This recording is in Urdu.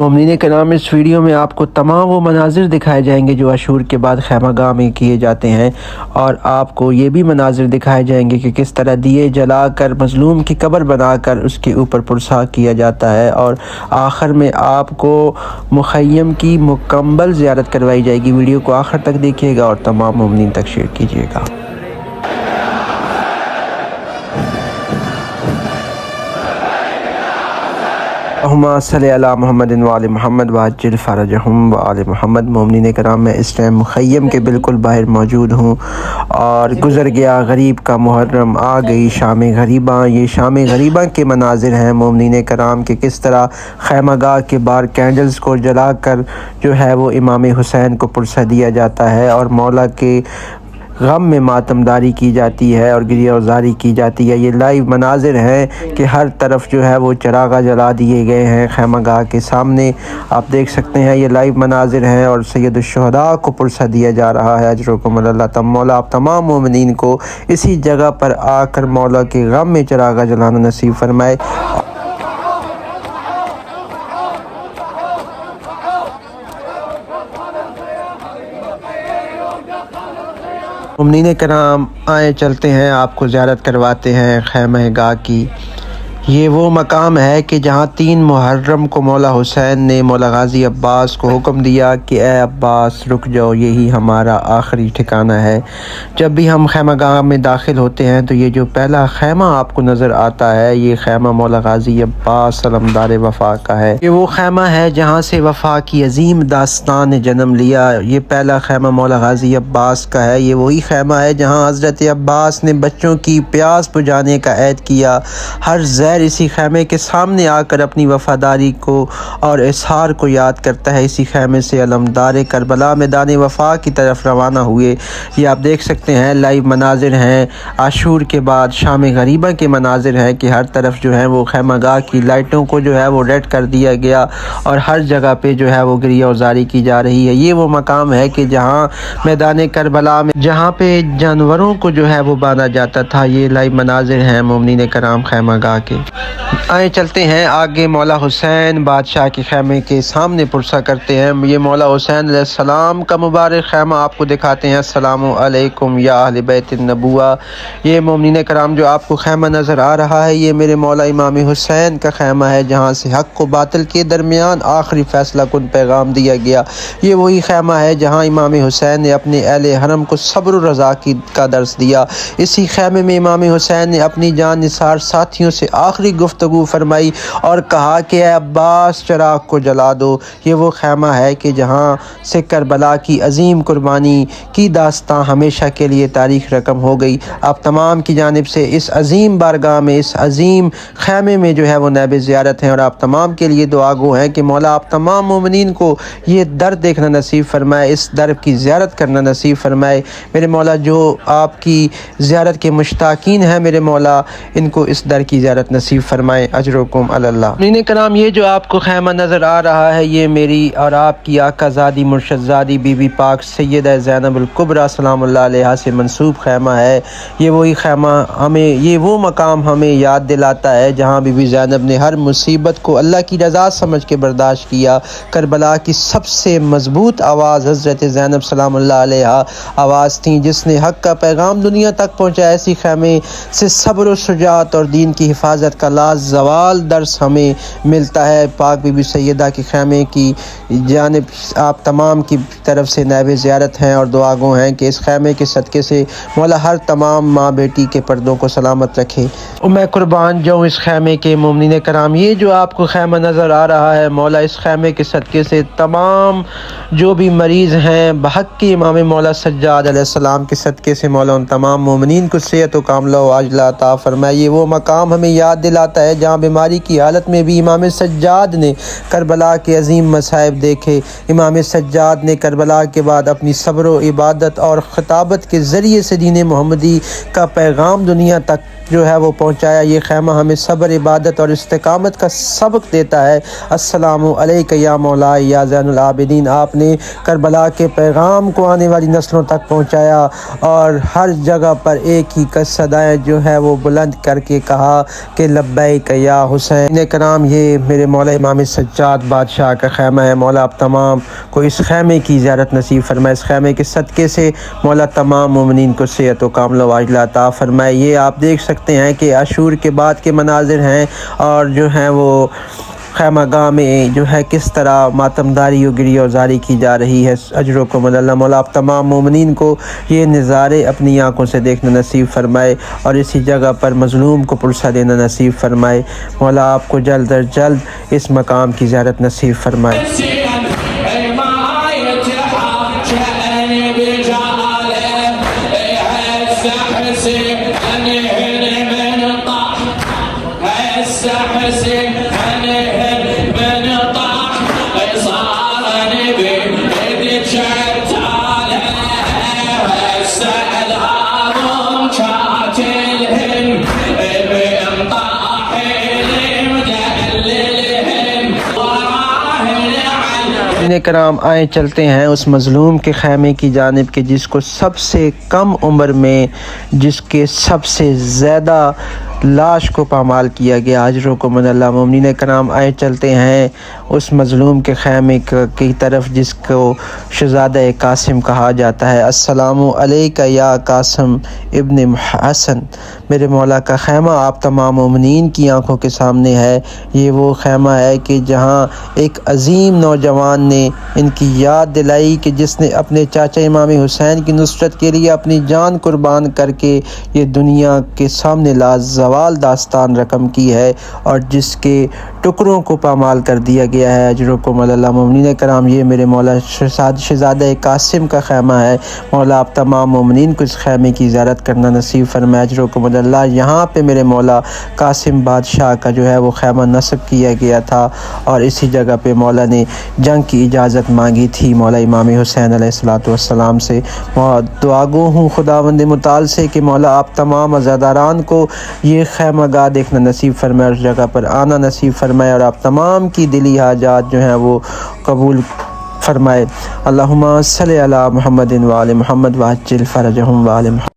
مومنین کرام، اس ویڈیو میں آپ کو تمام وہ مناظر دکھائے جائیں گے جو عاشور کے بعد خیمہ گاہ میں کیے جاتے ہیں، اور آپ کو یہ بھی مناظر دکھائے جائیں گے کہ کس طرح دیے جلا کر مظلوم کی قبر بنا کر اس کے اوپر پرسا کیا جاتا ہے، اور آخر میں آپ کو مخیم کی مکمل زیارت کروائی جائے گی۔ ویڈیو کو آخر تک دیکھیے گا اور تمام مومنین تک شیئر کیجیے گا۔ اللہم صلی علی محمد وآل محمد وعجل فرجہم وآل محمد۔ مومنین کرام، میں اس ٹائم مخیم کے بالکل باہر موجود ہوں اور گزر گیا غریب کا محرم، آ گئی شام غریباں۔ یہ شام غریباں کے مناظر ہیں مومنین کرام کہ کس طرح خیمہ گاہ کے باہر کینڈلز کو جلا کر جو ہے وہ امام حسین کو پرسہ دیا جاتا ہے اور مولا کے غم میں ماتم داری کی جاتی ہے اور گریہ وزاری کی جاتی ہے۔ یہ لائیو مناظر ہیں کہ ہر طرف جو ہے وہ چراغاں جلا دیے گئے ہیں خیمہ گاہ کے سامنے، آپ دیکھ سکتے ہیں۔ یہ لائیو مناظر ہیں اور سید الشہداء کو پرسہ دیا جا رہا ہے۔ اجرکم اللہ۔ مولا آپ تمام مومنین کو اسی جگہ پر آ کر مولا کے غم میں چراغاں جلانا نصیب فرمائے۔ مومنین کرام، آئیں چلتے ہیں، آپ کو زیارت کرواتے ہیں خیمہ گاہ کی۔ یہ وہ مقام ہے کہ جہاں 3 محرم کو مولا حسین نے مولا غازی عباس کو حکم دیا کہ اے عباس رک جاؤ، یہی ہمارا آخری ٹھکانہ ہے۔ جب بھی ہم خیمہ گاہ میں داخل ہوتے ہیں تو یہ جو پہلا خیمہ آپ کو نظر آتا ہے، یہ خیمہ مولا غازی عباس علمدار وفا کا ہے۔ یہ وہ خیمہ ہے جہاں سے وفا کی عظیم داستان نے جنم لیا۔ یہ پہلا خیمہ مولا غازی عباس کا ہے۔ یہ وہی خیمہ ہے جہاں حضرت عباس نے بچوں کی پیاس بجھانے کا عہد کیا۔ ہر زہر اسی خیمے کے سامنے آ کر اپنی وفاداری کو اور اظہار کو یاد کرتا ہے۔ اسی خیمے سے علمدار کربلا میدان وفا کی طرف روانہ ہوئے۔ یہ آپ دیکھ سکتے ہیں لائیو مناظر ہیں، عاشور کے بعد شام غریباں کے مناظر ہیں کہ ہر طرف جو ہے وہ خیمہ گاہ کی لائٹوں کو جو ہے وہ ریڈ کر دیا گیا اور ہر جگہ پہ جو ہے وہ گریہ وزاری کی جا رہی ہے۔ یہ وہ مقام ہے کہ جہاں میدان کربلا میں جہاں پہ جانوروں کو جو ہے وہ باندھا جاتا تھا۔ یہ لائیو مناظر ہیں مومنین کرام خیمہ گاہ کے۔ آئیں چلتے ہیں آگے، مولا حسین بادشاہ کے خیمے کے سامنے پرسہ کرتے ہیں۔ یہ مولا حسین علیہ السلام کا مبارک خیمہ آپ کو دکھاتے ہیں۔ السلام علیکم یا اہل بیت النبوہ۔ یہ مومنین کرام جو آپ کو خیمہ نظر آ رہا ہے، یہ میرے مولا امام حسین کا خیمہ ہے جہاں سے حق و باطل کے درمیان آخری فیصلہ کن پیغام دیا گیا۔ یہ وہی خیمہ ہے جہاں امام حسین نے اپنے اہل حرم کو صبر و رضا کا درس دیا۔ اسی خیمے میں امام حسین نے اپنی جان نثار ساتھیوں سے آخری گفتگو فرمائی اور کہا کہ اے عباس چراغ کو جلا دو۔ یہ وہ خیمہ ہے کہ جہاں سے کربلا کی عظیم قربانی کی داستان ہمیشہ کے لیے تاریخ رقم ہو گئی۔ آپ تمام کی جانب سے اس عظیم بارگاہ میں، اس عظیم خیمے میں جو ہے وہ نیب زیارت ہیں اور آپ تمام کے لیے دعا گو ہیں کہ مولا آپ تمام مومنین کو یہ در دیکھنا نصیب فرمائے، اس در کی زیارت کرنا نصیب فرمائے۔ میرے مولا جو آپ کی زیارت کے مشتاقین ہیں، میرے مولا ان کو اس در کی زیارت نصیب فرمائے۔ اجرکم اللہ۔ مومنین کرام، یہ جو آپ کو خیمہ نظر آ رہا ہے، یہ میری اور آپ کی آقا زادی مرشد زادی بی بی پاک سیدہ زینب الکبریٰ سلام اللہ علیہا سے منسوب خیمہ ہے۔ یہ وہی خیمہ یہ وہ مقام ہمیں یاد دلاتا ہے جہاں بی بی زینب نے ہر مصیبت کو اللہ کی رضا سمجھ کے برداشت کیا۔ کربلا کی سب سے مضبوط آواز حضرت زینب سلام اللہ علیہا آواز تھی جس نے حق کا پیغام دنیا تک پہنچایا۔ ایسی خیمے سے صبر و شجاعت اور دین کی حفاظت کا لازوال درس ہمیں ملتا ہے۔ پاک بی بی سیدہ کے خیمے کی جانب آپ تمام کی طرف سے نیب زیارت ہیں اور دعا گو ہیں کہ اس خیمے کے صدقے سے مولا ہر تمام ماں بیٹی کے پردوں کو سلامت رکھے۔ میں قربان جاؤں اس خیمے کے۔ مومنین کرام، یہ جو آپ کو خیمہ نظر آ رہا ہے، مولا اس خیمے کے صدقے سے تمام جو بھی مریض ہیں بحق کے امام مولا سجاد علیہ السلام کے صدقے سے مولا ان تمام مومنین کو صحت و کاملہ و عاجلہ عطا فرمائے۔ یہ وہ مقام ہمیں یاد دلاتا ہے جہاں بیماری کی حالت میں بھی امام سجاد نے کربلا کے عظیم مصائب دیکھے۔ امام سجاد نے کربلا کے بعد اپنی صبر و عبادت اور خطابت کے ذریعے سے دین محمدی کا پیغام دنیا تک جو ہے وہ پہنچایا۔ یہ خیمہ ہمیں صبر، عبادت اور استقامت کا سبق دیتا ہے۔ السلام علیکم یا مولا یا زین العابدین۔ آپ نے کربلا کے پیغام کو آنے والی نسلوں تک پہنچایا اور ہر جگہ پر ایک ہی صدائیں جو ہے وہ بلند کر کے کہا کہ لبیک یا حسین کرام۔ یہ میرے مولا امام سجاد بادشاہ کا خیمہ ہے۔ مولا آپ تمام کو اس خیمے کی زیارت نصیب فرمائے۔ اس خیمے کے صدقے سے مولا تمام مومنین کو صحت و کامل و عاجلہ عطا فرمائے۔ یہ آپ دیکھ سکتے ہیں کہ عاشور کے بعد کے مناظر ہیں اور جو ہیں وہ خیمہ گاہ میں جو ہے کس طرح ماتمداری و گریہ وزاری کی جا رہی ہے۔ اجرکم اللہ۔ مولا آپ تمام مومنین کو یہ نظارے اپنی آنکھوں سے دیکھنا نصیب فرمائے اور اسی جگہ پر مظلوم کو پرسہ دینا نصیب فرمائے۔ مولا آپ کو جلد از جلد اس مقام کی زیارت نصیب فرمائے۔ کرام آئیں چلتے ہیں اس مظلوم کے خیمے کی جانب کہ جس کو سب سے کم عمر میں جس کے سب سے زیادہ لاش کو پامال کیا گیا۔ اجرکم اللہ۔ مومنین کرام آئیں چلتے ہیں اس مظلوم کے خیمے کی طرف جس کو شہزادہ قاسم کہا جاتا ہے۔ السلام علیکم یا قاسم ابن حسن۔ میرے مولا کا خیمہ آپ تمام مومنین کی آنکھوں کے سامنے ہے۔ یہ وہ خیمہ ہے کہ جہاں ایک عظیم نوجوان نے ان کی یاد دلائی کہ جس نے اپنے چاچا امام حسین کی نصرت کے لیے اپنی جان قربان کر کے یہ دنیا کے سامنے لازوال داستان رقم کی ہے اور جس کے ٹکڑوں کو پامال کر دیا گیا ہے۔ اجرکم اللہ۔ مومنین کرام یہ میرے مولا شہزادہ قاسم کا خیمہ ہے۔ مولا آپ تمام مومنین کو اس خیمے کی زیارت کرنا نصیب فرمائے۔ اجرکم اللہ۔ یہاں پہ میرے مولا قاسم بادشاہ کا جو ہے وہ خیمہ نصب کیا گیا تھا اور اسی جگہ پہ مولا نے جنگ کی اجازت مانگی تھی مولا امام حسین علیہ السلام سے۔ دعا گو ہوں خداوند متعال سے کہ مولا آپ تمام عزاداران کو یہ خیمہ گاہ دیکھنا نصیب فرمائے، اس جگہ پر آنا نصیب فرمائے اور آپ تمام کی دلی حاجات جو ہیں وہ قبول فرمائے۔ اللہم صلی علی محمد و آل محمد وعجل فرجہم و آل محمد۔